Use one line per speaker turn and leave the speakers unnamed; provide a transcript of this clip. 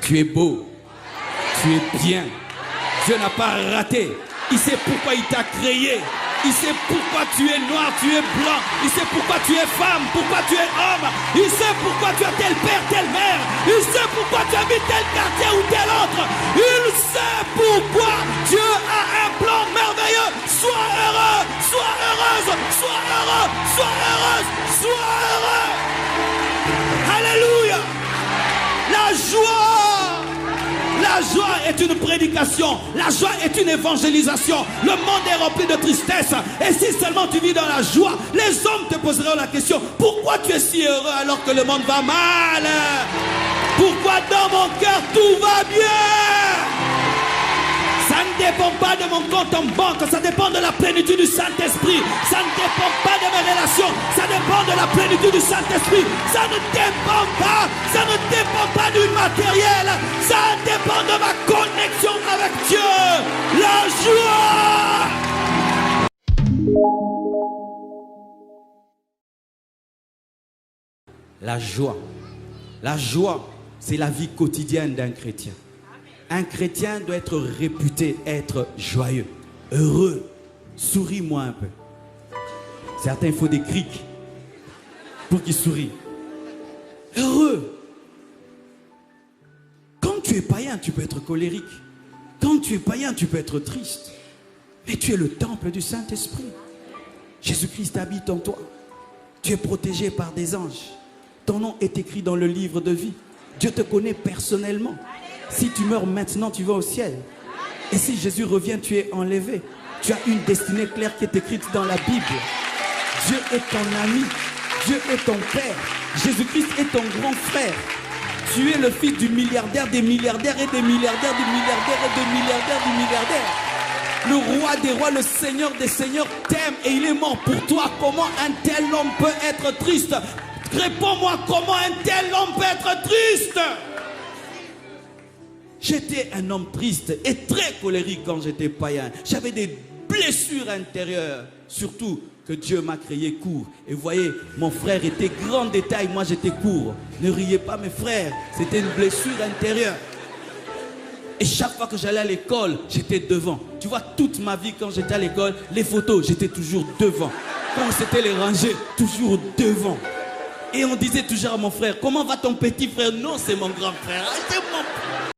Tu es beau. Tu es bien. Dieu n'a pas raté. Il sait pourquoi il t'a créé. Il sait pourquoi tu es noir, tu es blanc. Il sait pourquoi tu es femme, pourquoi tu es homme. Il sait pourquoi tu as tel père, telle mère. Il sait pourquoi tu habites tel quartier ou tel autre. Il sait pourquoi Dieu a un plan merveilleux. Sois heureux, sois heureuse, sois heureux, sois heureuse, sois heureux. Alléluia. La joie. La joie est une prédication. La joie est une évangélisation. Le monde est rempli de tristesse. Et si seulement tu vis dans la joie, les hommes te poseront la question: pourquoi tu es si heureux alors que le monde va mal? Pourquoi dans mon cœur tout va bien? Ça ne dépend pas de mon compte en banque, ça dépend de la plénitude du Saint-Esprit. Ça ne dépend pas de mes relations, ça dépend de la plénitude du Saint-Esprit. Ça ne dépend pas du matériel, ça dépend de ma connexion avec Dieu. La joie. La joie. La joie, c'est la vie quotidienne d'un chrétien. Un chrétien doit être réputé être joyeux, heureux. Souris-moi un peu. Certains, il faut des crics pour qu'ils sourient. Heureux. Quand tu es païen, tu peux être colérique. Quand tu es païen, tu peux être triste. Mais tu es le temple du Saint-Esprit. Jésus-Christ habite en toi. Tu es protégé par des anges. Ton nom est écrit dans le livre de vie. Dieu te connaît personnellement. Si tu meurs maintenant, tu vas au ciel. Et si Jésus revient, tu es enlevé. Tu as une destinée claire qui est écrite dans la Bible. Dieu est ton ami. Dieu est ton père. Jésus-Christ est ton grand frère. Tu es le fils du milliardaire, des milliardaires et des milliardaires, du milliardaire et des milliardaires, du milliardaire. Le roi des rois, le seigneur des seigneurs t'aime et il est mort pour toi. Comment un tel homme peut être triste? Réponds-moi, comment un tel homme peut être triste? J'étais un homme triste et très colérique quand j'étais païen. J'avais des blessures intérieures. Surtout que Dieu m'a créé court. Et vous voyez, mon frère était grand de taille, moi j'étais court. Ne riez pas mes frères, c'était une blessure intérieure. Et chaque fois que j'allais à l'école, j'étais devant. Tu vois, toute ma vie quand j'étais à l'école, les photos, j'étais toujours devant. Quand c'était les rangées, toujours devant. Et on disait toujours à mon frère: comment va ton petit frère? Non, c'est mon grand frère. C'est mon